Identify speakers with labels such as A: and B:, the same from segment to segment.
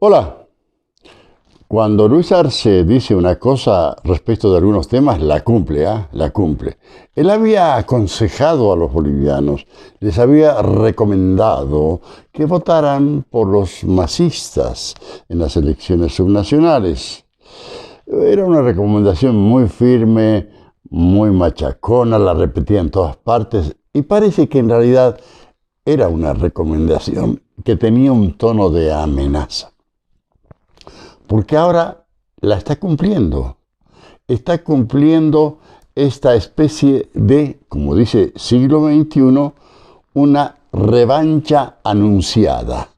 A: Hola, cuando Luis Arce dice una cosa respecto de algunos temas, la cumple, ¿ah? La cumple. Él había aconsejado a los bolivianos, les había recomendado que votaran por los masistas en las elecciones subnacionales. Era una recomendación muy firme, muy machacona, la repetía en todas partes y parece que en realidad era una recomendación que tenía un tono de amenaza. Porque ahora la está cumpliendo. Está cumpliendo esta especie de, como dice siglo XXI, una revancha anunciada.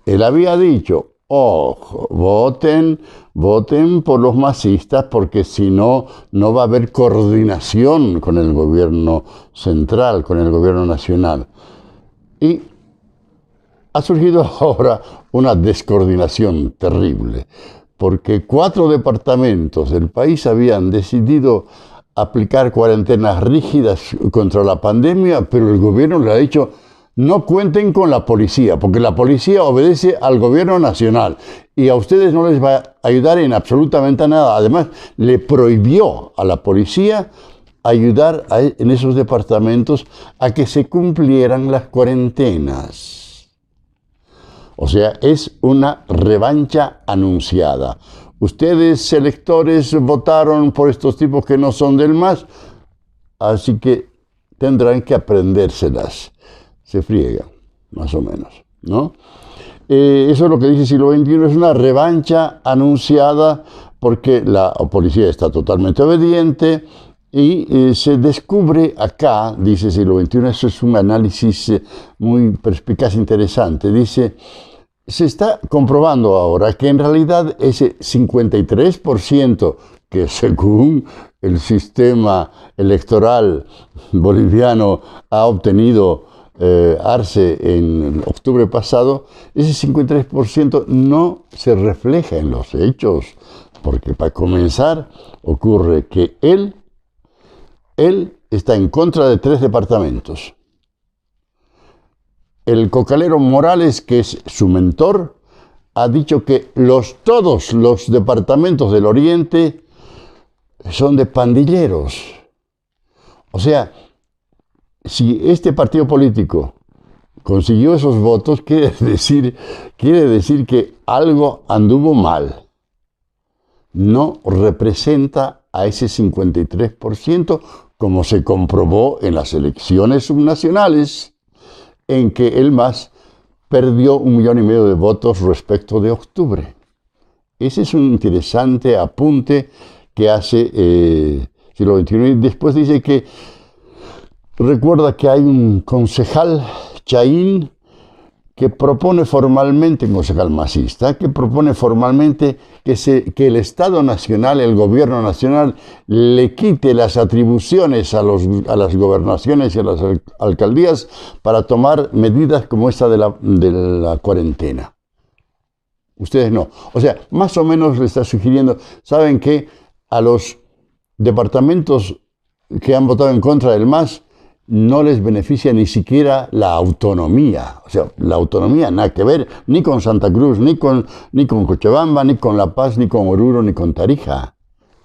A: Él había dicho, ojo, voten por los masistas porque si no, no va a haber coordinación con el gobierno central, con el gobierno nacional. Y ha surgido ahora una descoordinación terrible, porque 4 departamentos del país habían decidido aplicar cuarentenas rígidas contra la pandemia, pero el gobierno le ha dicho, no cuenten con la policía, porque la policía obedece al gobierno nacional y a ustedes no les va a ayudar en absolutamente nada. Además, le prohibió a la policía ayudar en esos departamentos a que se cumplieran las cuarentenas. O sea, es una revancha anunciada. Ustedes, electores, votaron por estos tipos que no son del MAS, así que tendrán que aprendérselas. Se friega, más o menos, ¿no? Eso es lo que dice el siglo XXI, es una revancha anunciada porque la policía está totalmente obediente y se descubre acá, dice el siglo XXI, eso es un análisis muy perspicaz, interesante, dice, se está comprobando ahora que en realidad ese 53% que según el sistema electoral boliviano ha obtenido Arce en octubre pasado, ese 53% no se refleja en los hechos, porque para comenzar ocurre que él está en contra de 3 departamentos. El cocalero Morales, que es su mentor, ha dicho que todos los departamentos del Oriente son de pandilleros. O sea, si este partido político consiguió esos votos, quiere decir que algo anduvo mal. No representa a ese 53%, como se comprobó en las elecciones subnacionales, en que el MAS perdió 1,5 millones de votos respecto de octubre. Ese es un interesante apunte que hace siglo XXI. Y después dice que recuerda que hay un concejal, Chaín, que propone formalmente, un concejal masista, que propone formalmente que el Estado Nacional, el Gobierno Nacional, le quite las atribuciones a las gobernaciones y a las alcaldías para tomar medidas como esta de la cuarentena. Ustedes no. O sea, más o menos le está sugiriendo, ¿saben qué? A los departamentos que han votado en contra del MAS, no les beneficia ni siquiera la autonomía. O sea, la autonomía nada que ver ni con Santa Cruz, ni con Cochabamba, ni con La Paz, ni con Oruro, ni con Tarija.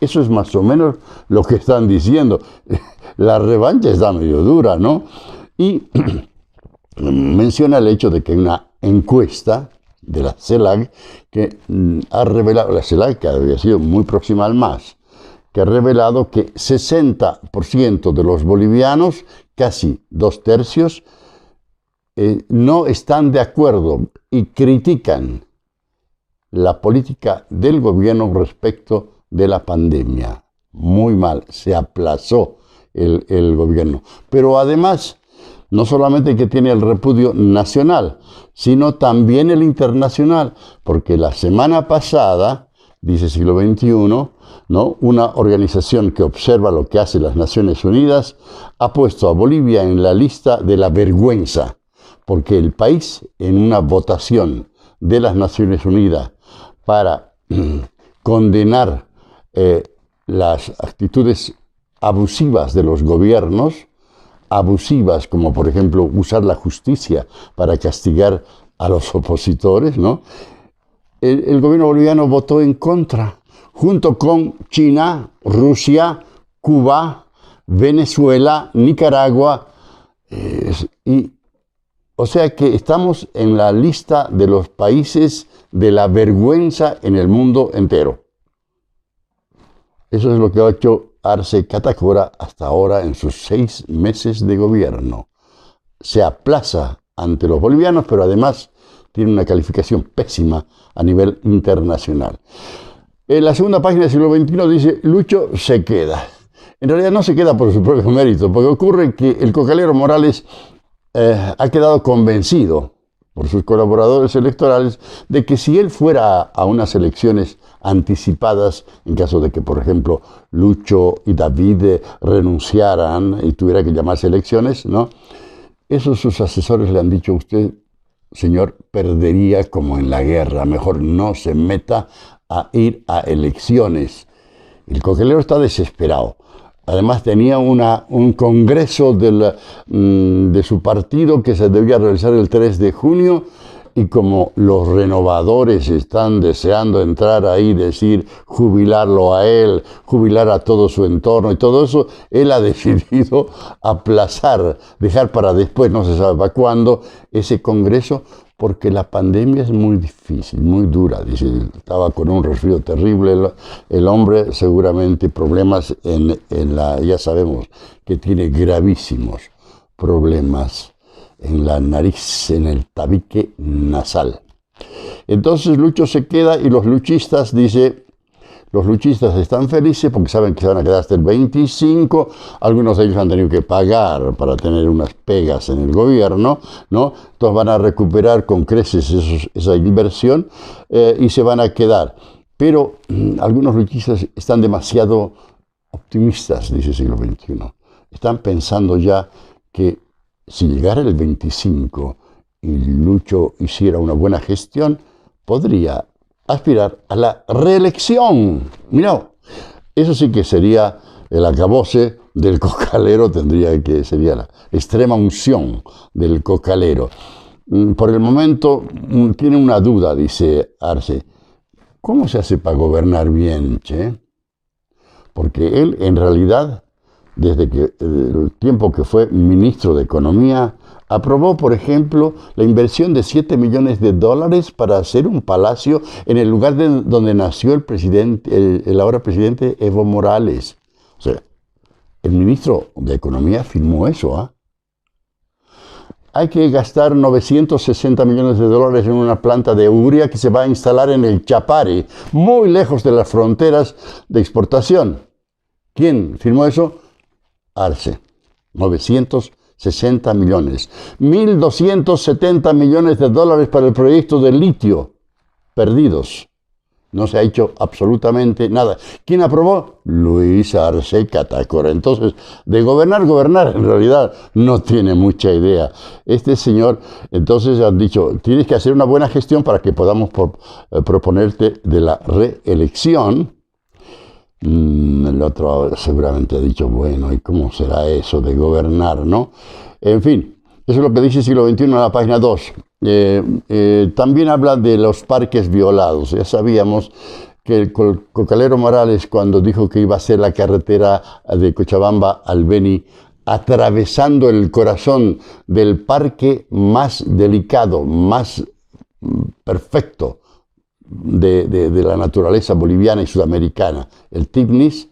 A: Eso es más o menos lo que están diciendo. La revancha está medio dura, ¿no? Y menciona el hecho de que hay una encuesta de la CELAC que ha revelado, la CELAC que había sido muy próxima al MAS, que ha revelado que 60% de los bolivianos, casi 2/3, no están de acuerdo y critican la política del gobierno respecto de la pandemia. Muy mal, se aplazó el gobierno. Pero además, no solamente que tiene el repudio nacional, sino también el internacional, porque la semana pasada, dice siglo XXI, ¿no? Una organización que observa lo que hace las Naciones Unidas ha puesto a Bolivia en la lista de la vergüenza, porque el país, en una votación de las Naciones Unidas para condenar las actitudes abusivas de los gobiernos, abusivas como por ejemplo usar la justicia para castigar a los opositores, ¿no? el gobierno boliviano votó en contra, junto con China, Rusia, Cuba, Venezuela, Nicaragua, o sea que estamos en la lista de los países de la vergüenza en el mundo entero. Eso es lo que ha hecho Arce Catacora hasta ahora en sus 6 meses de gobierno. Se aplaza ante los bolivianos, pero además tiene una calificación pésima a nivel internacional. En la segunda página del siglo XXI dice, Lucho se queda. En realidad no se queda por su propio mérito, porque ocurre que el cocalero Morales ha quedado convencido por sus colaboradores electorales de que si él fuera a unas elecciones anticipadas, en caso de que, por ejemplo, Lucho y David renunciaran y tuviera que llamarse elecciones, ¿no? Eso sus asesores le han dicho, usted, señor, perdería como en la guerra, mejor no se meta a ir a elecciones. El cocalero está desesperado. Además tenía un congreso de su partido que se debía realizar el 3 de junio y como los renovadores están deseando entrar ahí, decir, jubilarlo a él, jubilar a todo su entorno y todo eso, él ha decidido aplazar, dejar para después, no se sabe para cuándo, ese congreso, porque la pandemia es muy difícil, muy dura. Dice, estaba con un resfrío terrible el hombre, seguramente problemas ya sabemos que tiene gravísimos problemas en la nariz, en el tabique nasal. Entonces Lucho se queda y los luchistas, dice, los luchistas están felices porque saben que se van a quedar hasta el 25. Algunos de ellos han tenido que pagar para tener unas pegas en el gobierno, ¿no? Entonces van a recuperar con creces esa inversión y se van a quedar. Pero algunos luchistas están demasiado optimistas, dice el siglo XXI. Están pensando ya que si llegara el 25 y Lucho hiciera una buena gestión, podría aspirar a la reelección. Mirá, eso sí que sería el acabose del cocalero, sería la extrema unción del cocalero. Por el momento tiene una duda, dice Arce. ¿Cómo se hace para gobernar bien, che? Porque él, en realidad, desde el tiempo que fue ministro de Economía, aprobó, por ejemplo, la inversión de $7 millones para hacer un palacio en el lugar donde nació el ahora presidente Evo Morales. O sea, el ministro de Economía firmó eso, ¿ah? Hay que gastar $960 millones en una planta de urea que se va a instalar en el Chapare, muy lejos de las fronteras de exportación. ¿Quién firmó eso? Arce. 960 millones. $1.270 millones para el proyecto de litio. Perdidos. No se ha hecho absolutamente nada. ¿Quién aprobó? Luis Arce Catacora. Entonces, de gobernar, en realidad no tiene mucha idea. Este señor, entonces han dicho, tienes que hacer una buena gestión para que podamos proponerte de la reelección. El otro seguramente ha dicho, bueno, ¿y cómo será eso de gobernar, no? En fin, eso es lo que dice el siglo XXI en la página 2. También habla de los parques violados. Ya sabíamos que el cocalero Morales, cuando dijo que iba a hacer la carretera de Cochabamba al Beni, atravesando el corazón del parque más delicado, más perfecto de la naturaleza boliviana y sudamericana, el Tignis,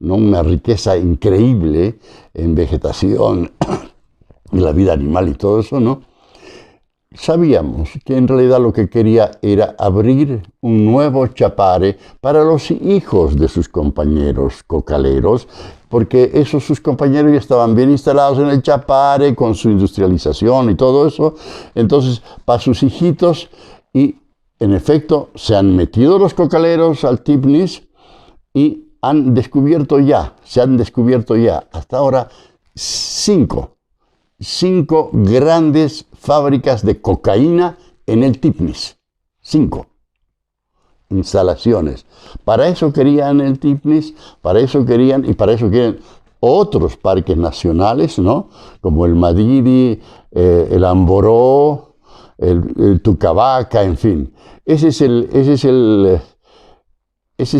A: ¿no? Una riqueza increíble en vegetación y la vida animal y todo eso, ¿no? Sabíamos que en realidad lo que quería era abrir un nuevo Chapare para los hijos de sus compañeros cocaleros, porque sus compañeros ya estaban bien instalados en el Chapare con su industrialización y todo eso. Entonces, para sus hijitos, y en efecto se han metido los cocaleros al Tignis y se han descubierto ya hasta ahora 5 grandes fábricas de cocaína en el Tignis. 5 instalaciones. Para eso querían el Tignis, para eso quieren otros parques nacionales, ¿no? Como el Madidi, el Amboró, el Tucavaca, en fin. Ese es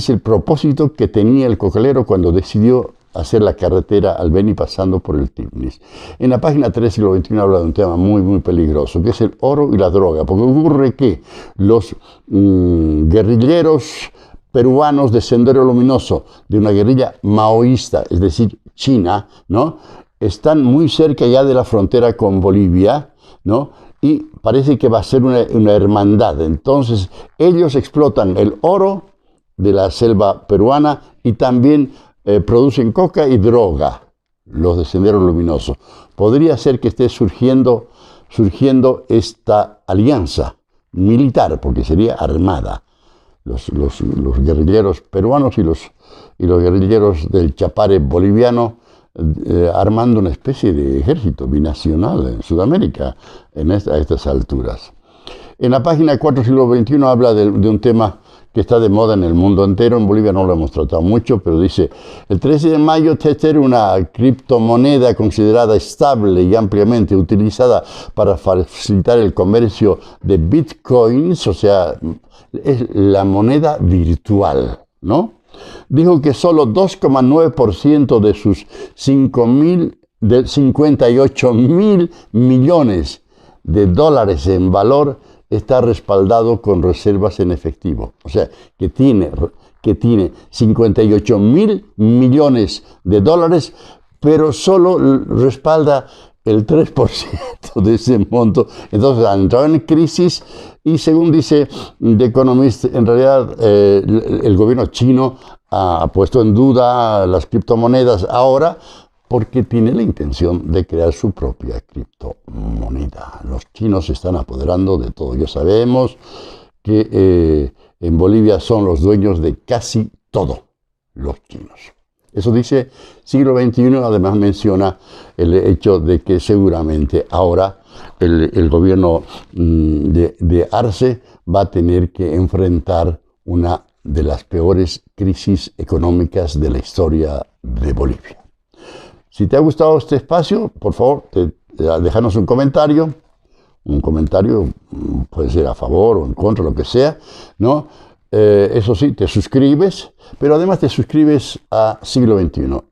A: el propósito que tenía el cocalero cuando decidió hacer la carretera al Beni pasando por el Tignis. En la página 3, siglo XXI, habla de un tema muy, muy peligroso, que es el oro y la droga, porque ocurre que los guerrilleros peruanos de Sendero Luminoso, de una guerrilla maoísta, es decir, china, ¿no?, están muy cerca ya de la frontera con Bolivia, ¿no?, y parece que va a ser una hermandad. Entonces, ellos explotan el oro de la selva peruana y también producen coca y droga, los de Sendero Luminoso. Podría ser que esté surgiendo esta alianza militar, porque sería armada. Los guerrilleros peruanos y los guerrilleros del Chapare boliviano armando una especie de ejército binacional en Sudamérica a estas alturas. En la página 4, siglo XXI, habla de un tema que está de moda en el mundo entero. En Bolivia no lo hemos tratado mucho, pero dice: el 13 de mayo Tether, una criptomoneda considerada estable y ampliamente utilizada para facilitar el comercio de bitcoins, o sea, es la moneda virtual, ¿no?, dijo que solo 2,9% de sus 58 mil millones de dólares en valor está respaldado con reservas en efectivo. O sea, que tiene 58 mil millones de dólares, pero solo respalda el 3% de ese monto. Entonces han entrado en crisis y, según dice The Economist, en realidad el gobierno chino ha puesto en duda las criptomonedas ahora porque tiene la intención de crear su propia criptomoneda. Los chinos se están apoderando de todo. Ya sabemos que en Bolivia son los dueños de casi todo, los chinos. Eso dice siglo XXI, además menciona el hecho de que seguramente ahora el gobierno de Arce va a tener que enfrentar una de las peores crisis económicas de la historia de Bolivia. Si te ha gustado este espacio, por favor, déjanos un comentario. Un comentario puede ser a favor o en contra, lo que sea, ¿no? Eso sí, te suscribes, pero además te suscribes a Siglo XXI.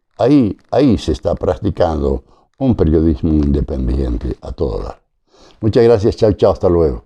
A: Ahí se está practicando un periodismo independiente a todo dar. Muchas gracias, chao, chao, hasta luego.